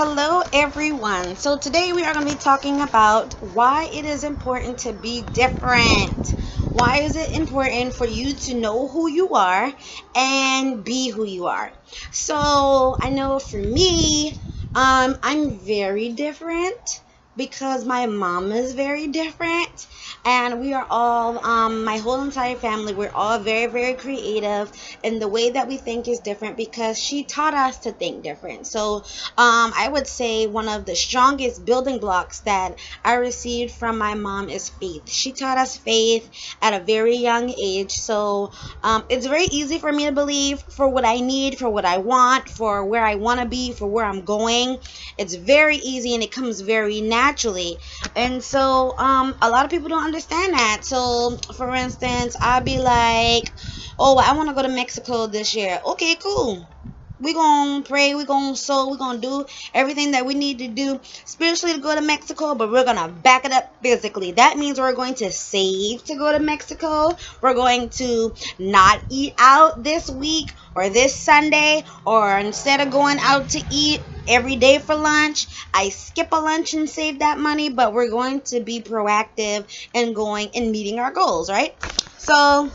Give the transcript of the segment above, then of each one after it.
Hello, everyone. So, today we are going to be talking about why it is important to be different. Why is it important for you to know who you are and be who you are? So, I know for me, I'm very different because my mom is very different, and we are all my whole entire family, we're all very, very creative, and the way that we think is different because she taught us to think different. So I would say one of the strongest building blocks that I received from my mom is faith. She taught us faith at a very young age. So it's very easy for me to believe for what I need, for what I want, for where I want to be, for where I'm going. It's very easy and it comes very naturally. And so a lot of people don't understand that. So for instance, I'll be like, oh, I want to go to Mexico this year. Okay, cool. We're going to pray, we're going to sow, we're going to do everything that we need to do spiritually to go to Mexico, but we're going to back it up physically. That means we're going to save to go to Mexico. We're going to not eat out this week or this Sunday, or instead of going out to eat every day for lunch, I skip a lunch and save that money, but we're going to be proactive and going and meeting our goals, right? So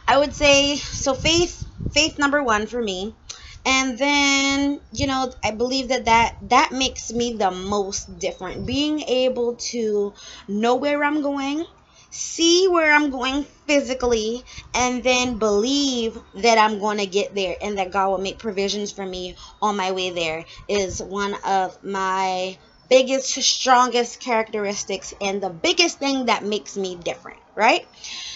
I would say, so faith number one for me. And then, I believe that makes me the most different. Being able to know where I'm going, see where I'm going physically, and then believe that I'm going to get there and that God will make provisions for me on my way there is one of my biggest, strongest characteristics and the biggest thing that makes me different, right?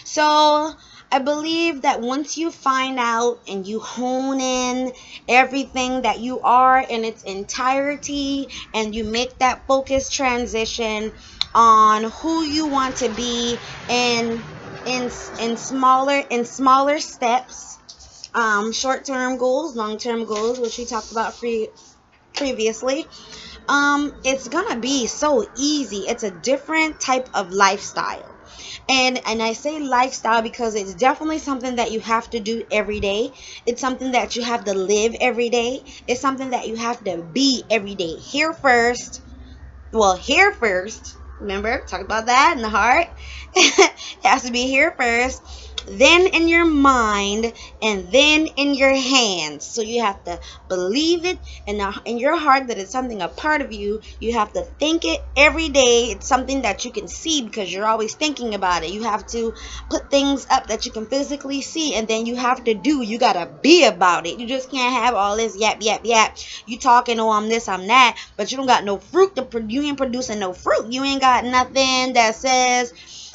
So I believe that once you find out and you hone in everything that you are in its entirety, and you make that focused transition on who you want to be in smaller steps, short-term goals, long-term goals, which we talked about previously, it's gonna be so easy. It's a different type of lifestyle. And I say lifestyle because it's definitely something that you have to do every day. It's something that you have to live every day. It's something that you have to be every day. Here first. Remember, talk about that in the heart. It has to be here first, then in your mind, and then in your hands. So you have to believe it in your heart that it's something a part of you. You have to think it every day. It's something that you can see because you're always thinking about it. You have to put things up that you can physically see, and then you have to do. You gotta be about it. You just can't have all this yap. You talking, oh, I'm this, I'm that, but you don't got no fruit. You ain't producing no fruit. You ain't got nothing that says,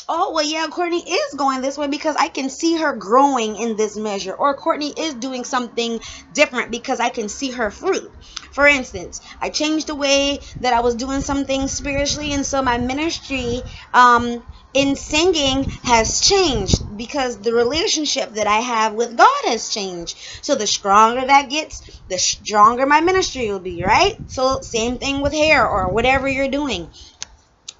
oh, well, yeah, Courtney is going this way because I can see her growing in this measure. Or Courtney is doing something different because I can see her fruit. For instance, I changed the way that I was doing some things spiritually, and so my ministry in singing has changed because the relationship that I have with God has changed. So the stronger that gets, the stronger my ministry will be, right? So same thing with hair or whatever you're doing.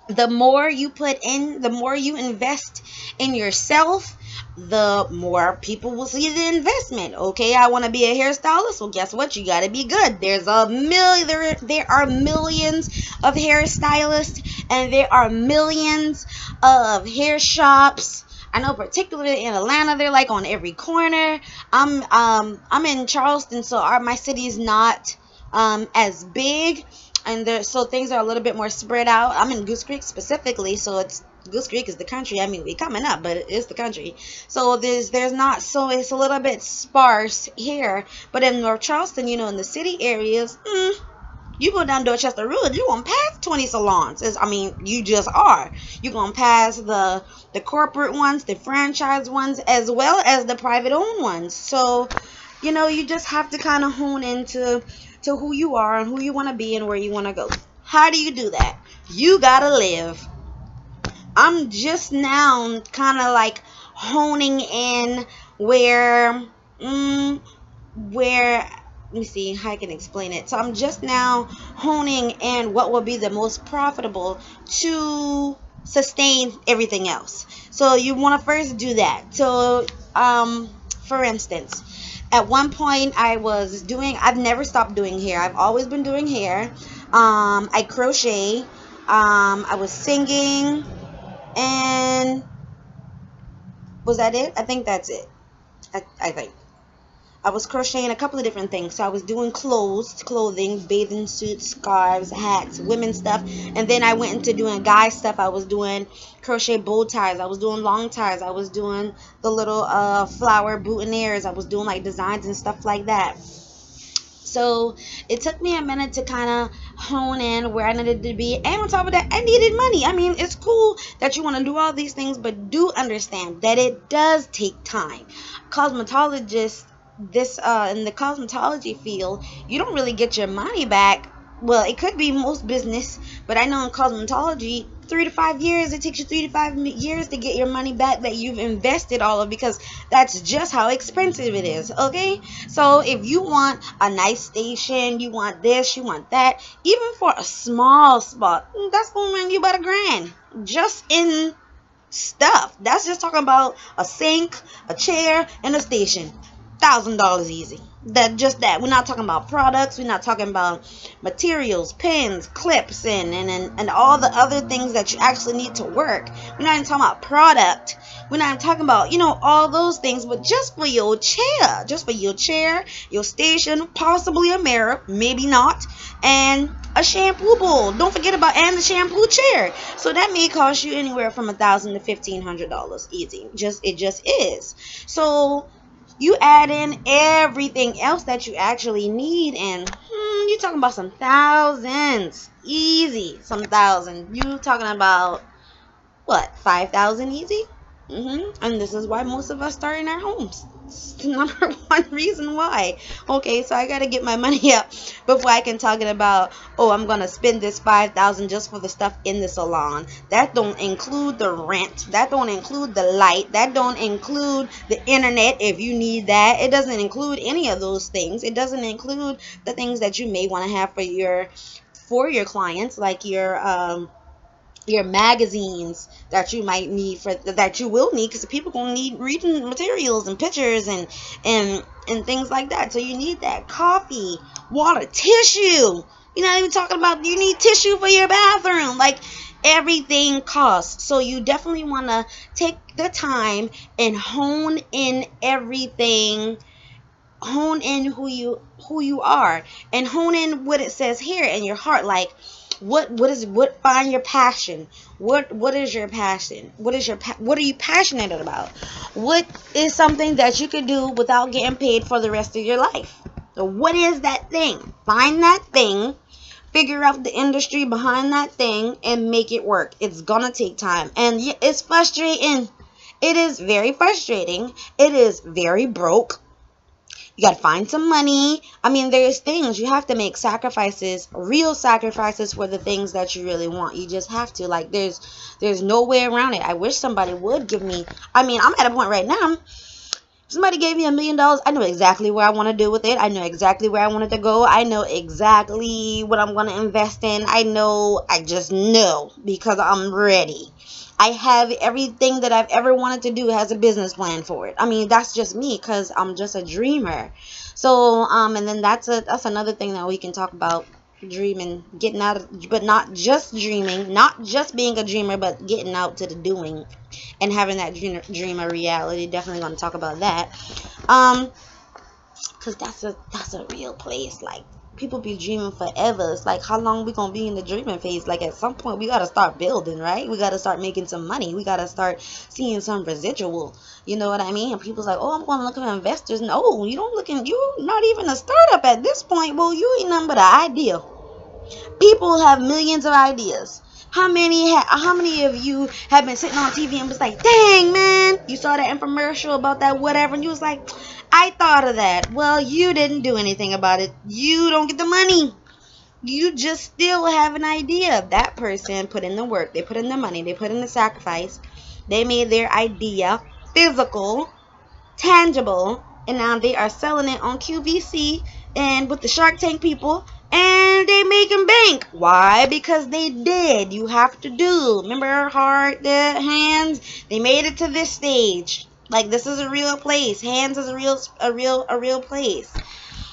The more you put in, the more you invest in yourself, the more people will see the investment. Okay, I want to be a hairstylist. Well, guess what? You got to be good. There are millions of hairstylists, and there are millions of hair shops. I know particularly in Atlanta, they're like on every corner. I'm in Charleston, so my city is not as big. And so things are a little bit more spread out. I'm in Goose Creek specifically, so Goose Creek is the country. I mean, we're coming up, but it's the country. So there's not, so it's a little bit sparse here. But in North Charleston, in the city areas, you go down Dorchester Road, you're going to pass 20 salons. You just are. You're going to pass the corporate ones, the franchise ones, as well as the private owned ones. So, you just have to kind of hone into who you are and who you want to be and where you want to go. How do you do that? You gotta live. I'm just now kind of like honing in where let me see how I can explain it. So I'm just now honing in what will be the most profitable to sustain everything else. So you want to first do that. So for instance, At one point I've never stopped doing hair. I've always been doing hair. I crochet. I was singing, and was that it? I think that's it. I think. I was crocheting a couple of different things. So I was doing clothing, bathing suits, scarves, hats, women's stuff. And then I went into doing guy stuff. I was doing crochet bow ties. I was doing long ties. I was doing the little flower boutonnieres. I was doing like designs and stuff like that. So it took me a minute to kind of hone in where I needed to be. And on top of that, I needed money. I mean, it's cool that you want to do all these things, but do understand that it does take time. Cosmetologists, in the cosmetology field, you don't really get your money back. Well, it could be most business, but I know in cosmetology, 3 to 5 years, it takes you 3 to 5 years to get your money back that you've invested all of, because that's just how expensive it is. Okay, so if you want a nice station, you want this, you want that, even for a small spot, that's gonna run you about $1,000 just in stuff. That's just talking about a sink, a chair, and a station. $1,000 easy. That. We're not talking about products. We're not talking about materials, pens, clips, and all the other things that you actually need to work. We're not even talking about product. We're not even talking about, all those things, but just for your chair, your station, possibly a mirror, maybe not, and a shampoo bowl. Don't forget about, and the shampoo chair. So that may cost you anywhere from $1,000 to $1,500 easy. It just is. So you add in everything else that you actually need, and you're talking about some thousands. Easy, some thousand. You talking about, what, 5,000 easy? And this is why most of us start in our homes. It's the number one reason why. Okay, so I gotta get my money up before I can talk about, I'm gonna spend this 5,000 just for the stuff in the salon. That don't include the rent. That don't include the light. That don't include the internet if you need that. It doesn't include any of those things. It doesn't include the things that you may want to have for your clients, like your magazines that you might need, that you will need, because people gonna need reading materials and pictures and things like that. So you need that. Coffee, water, tissue. You're not even talking about, you need tissue for your bathroom. Like, everything costs. So you definitely want to take the time and hone in everything. Hone in who you are, and hone in what it says here in your heart. Like, find your passion. What is your passion? What are you passionate about? What is something that you could do without getting paid for the rest of your life? So what is that thing? Find that thing, figure out the industry behind that thing, and make it work. It's gonna take time, and it's frustrating. It is very frustrating. It is very broke. You got to find some money. I mean, there's things you have to make sacrifices, real sacrifices for the things that you really want. You just have to. Like, there's no way around it. I wish somebody would give me. I mean, I'm at a point right now. If somebody gave me $1 million, I know exactly what I want to do with it. I know exactly where I want it to go. I know exactly what I'm going to invest in. I just know, because I'm ready. I have everything that I've ever wanted to do has a business plan for it. I mean, that's just me, because I'm just a dreamer. So, and then that's another thing that we can talk about. Dreaming, getting out of, but not just dreaming, not just being a dreamer, but getting out to the doing and having that dream a reality. Definitely going to talk about that. Because that's a real place. Like, people be dreaming forever. It's like, how long we gonna be in the dreaming phase? Like, at some point we gotta start building, right? We gotta start making some money. We gotta start seeing some residual. You know what I mean? And people's like, I'm going to look at investors. No, you're not even a startup at this point. Well, you ain't nothing but an idea. People have millions of ideas. How many of you have been sitting on TV and was like, dang, man, you saw that infomercial about that whatever, and you was like, I thought of that. Well, you didn't do anything about it. You don't get the money. You just still have an idea. That person put in the work. They put in the money. They put in the sacrifice. They made their idea physical, tangible, and now they are selling it on QVC and with the Shark Tank people, and they making bank. Why? Because they did. You have to do. Remember, heart, the hands. They made it to this stage. Like, this is a real place. Hands is a real place.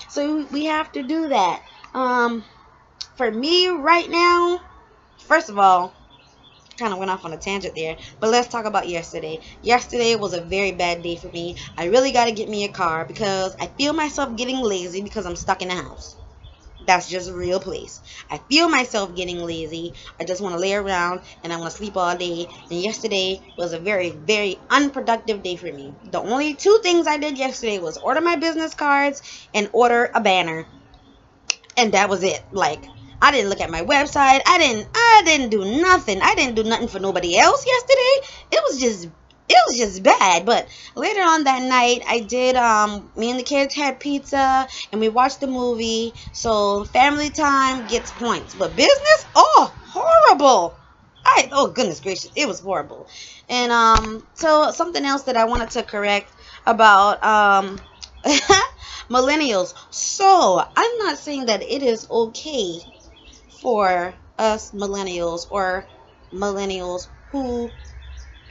So we have to do that. For me right now, first of all, kind of went off on a tangent there, but let's talk about yesterday. Yesterday was a very bad day for me. I really got to get me a car because I feel myself getting lazy because I'm stuck in the house. That's just a real place. I feel myself getting lazy. I just want to lay around and I want to sleep all day. And yesterday was a very, very unproductive day for me. The only two things I did yesterday was order my business cards and order a banner. And that was it. Like, I didn't look at my website. I didn't do nothing. I didn't do nothing for nobody else yesterday. It was just bad. But later on that night, I did, me and the kids had pizza and we watched the movie. So family time gets points. But business, oh, horrible. Oh goodness gracious, it was horrible. And so something else that I wanted to correct about millennials. So I'm not saying that it is okay for us millennials or millennials who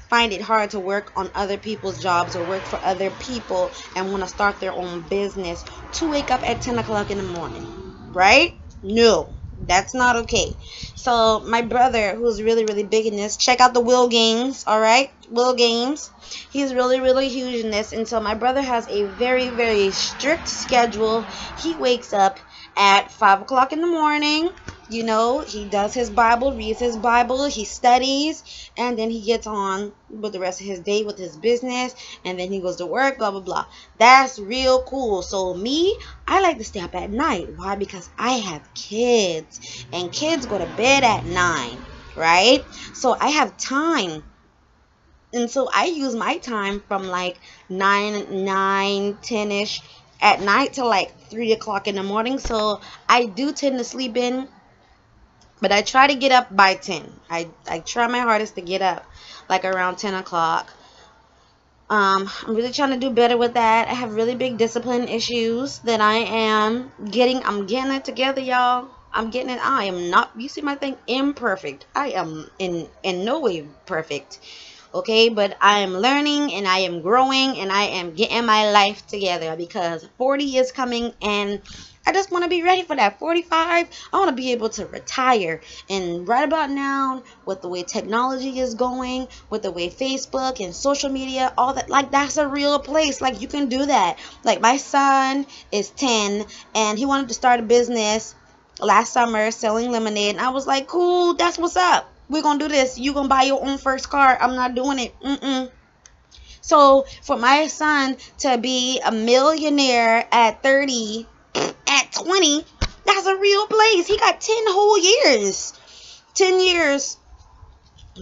find it hard to work on other people's jobs or work for other people and want to start their own business to wake up at 10 o'clock in the morning, right? No, that's not okay. So my brother, who's really, really big in this, check out the Will Games, all right? Will Games. He's really, really huge in this. And so my brother has a very, very strict schedule. He wakes up at 5 o'clock in the morning. You know, he does his Bible, reads his Bible, he studies, and then he gets on with the rest of his day with his business, and then he goes to work, blah, blah, blah. That's real cool. So me, I like to stay up at night. Why? Because I have kids, and kids go to bed at 9, right? So I have time. And so I use my time from like 9, 10-ish at night till like 3 o'clock in the morning. So I do tend to sleep in. But I try to get up by 10. I try my hardest to get up like around 10 o'clock. I'm really trying to do better with that. I have really big discipline issues that I'm getting it together, y'all. I'm getting it. I am not, you see my thing, imperfect. I am in no way perfect. Okay, but I am learning and I am growing and I am getting my life together because 40 is coming and I just want to be ready for that. 45, I want to be able to retire. And right about now, with the way technology is going, with the way Facebook and social media, all that, like, that's a real place. Like, you can do that. Like, my son is 10, and he wanted to start a business last summer selling lemonade. And I was like, cool, that's what's up. We're going to do this. You're going to buy your own first car. I'm not doing it. So, for my son to be a millionaire at 30... at 20, that's a real place. He got 10 whole years. 10 years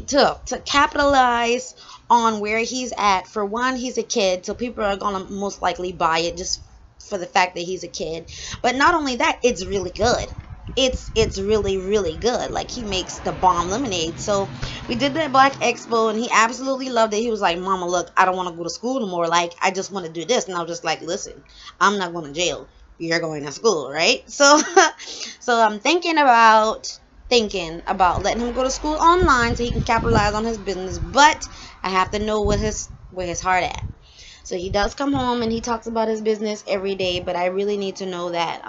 to capitalize on where he's at. For one, he's a kid, so people are going to most likely buy it just for the fact that he's a kid. But not only that, it's really good. It's really, really good. Like, he makes the bomb lemonade. So we did that Black Expo and he absolutely loved it. He was like, Mama, look, I don't want to go to school anymore. Like, I just want to do this. And I was just like, listen, I'm not going to jail. You're going to school, right? So I'm thinking about letting him go to school online so he can capitalize on his business, but I have to know where his heart at. So he does come home and he talks about his business every day, but I really need to know that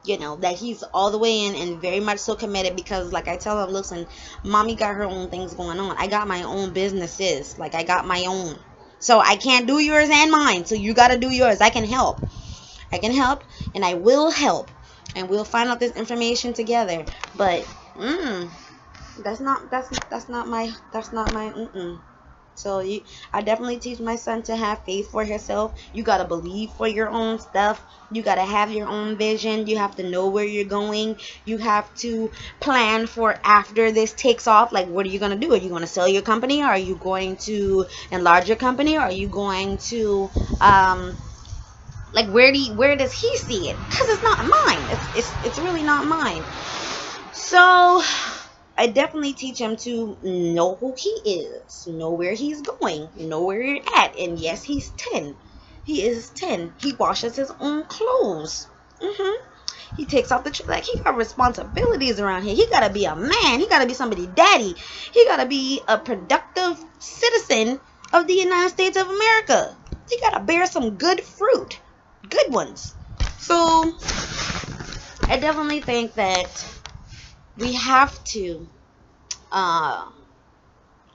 that he's all the way in and very much so committed, because like I tell him, listen, Mommy got her own things going on. I got my own businesses. Like, I got my own. So I can't do yours and mine. So you got to do yours. I can help and I will help, and we'll find out this information together. But that's not my So I definitely teach my son to have faith for himself. You got to believe for your own stuff. You got to have your own vision. You have to know where you're going. You have to plan for after this takes off. Like, what are you going to do? Are you going to sell your company? Are you going to enlarge your company? Are you going to like, where does he see it? Because it's not mine. It's really not mine. So I definitely teach him to know who he is, know where he's going, know where you're at. And yes, he's 10. He is 10. He washes his own clothes. He takes off the like, he got responsibilities around here. He got to be a man. He got to be somebody's daddy. He got to be a productive citizen of the United States of America. You gotta bear some good fruit, good ones. So I definitely think that we have to, uh,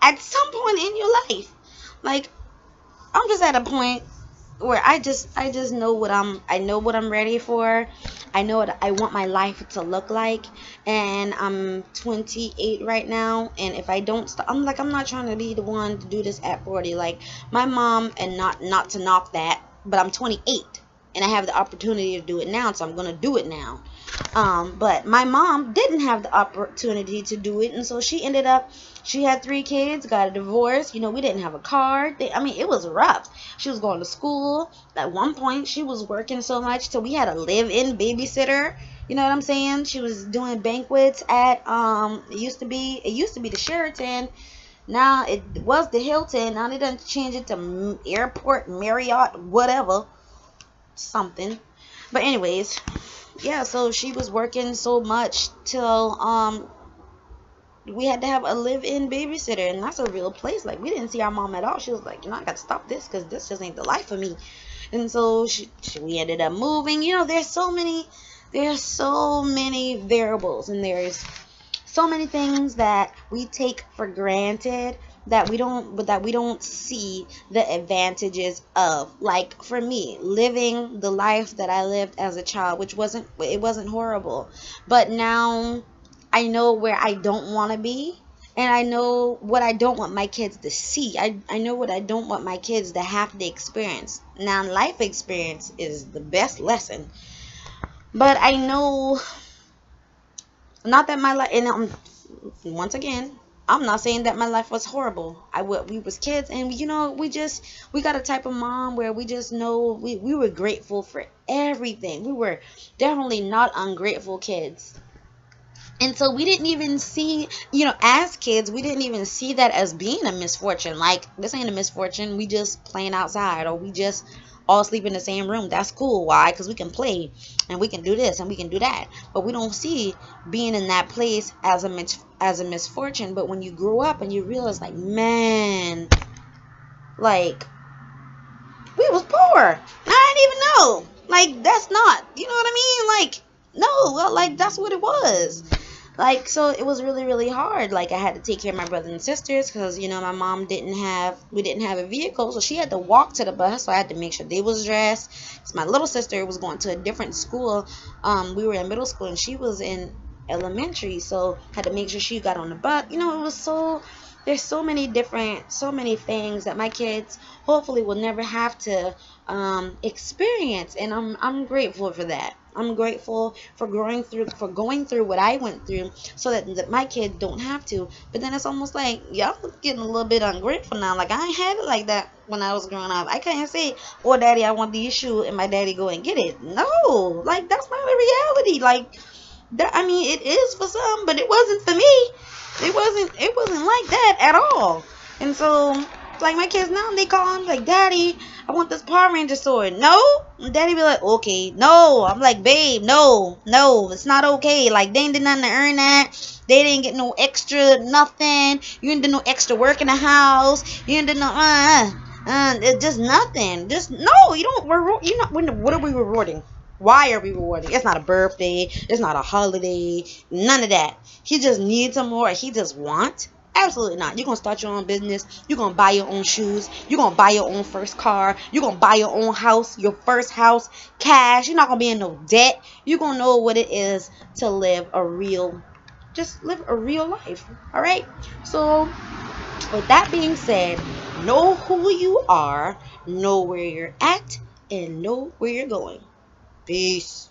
at some point in your life, like I'm just at a point where I just know what I'm ready for. I know what I want my life to look like, and I'm 28 right now. And if I don't stop, I'm not trying to be the one to do this at 40. Like my mom, and not to knock that, but I'm 28 and I have the opportunity to do it now, so I'm gonna do it now. But my mom didn't have the opportunity to do it, and so she had 3 kids, got a divorce. We didn't have a car. It was rough. She was going to school. At one point, she was working so much, so we had a live-in babysitter. You know what I'm saying? She was doing banquets at it used to be the Sheraton. Now it was the Hilton. Now they done changed it to Airport Marriott, whatever, something. But anyways, yeah, so she was working so much till we had to have a live-in babysitter, and that's a real place. Like we didn't see our mom at all. She was like, I got to stop this because this just ain't the life for me. And so we ended up moving. There's so many variables, and there's so many things that we take for granted that we don't see the advantages of. Like for me, living the life that I lived as a child, which wasn't horrible, but now I know where I don't want to be, and I know what I don't want my kids to see. I know what I don't want my kids to have to experience. Now life experience is the best lesson, but I know, not that my life, and once again, I'm not saying that my life was horrible. We was kids, and we got a type of mom where we just know we were grateful for everything. We were definitely not ungrateful kids. And so we didn't even see, as kids, we didn't even see that as being a misfortune. Like, this ain't a misfortune. We just playing outside, or we just all sleep in the same room. That's cool. Why? Because we can play, and we can do this, and we can do that. But we don't see being in that place as a misfortune. But when you grow up and you realize, like, man, like, we was poor. I didn't even know. Like, that's not, you know what I mean? Like, no, well, like, that's what it was. Like, so it was really, really hard. Like, I had to take care of my brothers and sisters because, my mom we didn't have a vehicle. So she had to walk to the bus. So I had to make sure they was dressed. Because my little sister was going to a different school. We were in middle school and she was in elementary. So I had to make sure she got on the bus. There's so many things that my kids hopefully will never have to experience. And I'm grateful for that. I'm grateful for going through what I went through, so that my kids don't have to. But then it's almost like, y'all getting a little bit ungrateful now. Like, I ain't had it like that when I was growing up. I can't say, oh, daddy, I want these shoes, and my daddy go and get it. No, like, that's not a reality. Like, that, it is for some, but it wasn't for me. It wasn't like that at all. And so, like, my kids now, they call him like, daddy, I want this Power Ranger sword. No? And daddy be like, okay, no. I'm like, babe, no, it's not okay. Like, they ain't did nothing to earn that. They didn't get no extra nothing. You didn't do no extra work in the house. You didn't do no, it's just nothing. Just, no, you don't, what are we rewarding? Why are we rewarding? It's not a birthday. It's not a holiday. None of that. He just needs some more. He just wants. Absolutely not. You're going to start your own business. You're going to buy your own shoes. You're going to buy your own first car. You're going to buy your own house, your first house, cash. You're not going to be in no debt. You're going to know what it is to live a real life. All right? So, with that being said, know who you are, know where you're at, and know where you're going. Peace.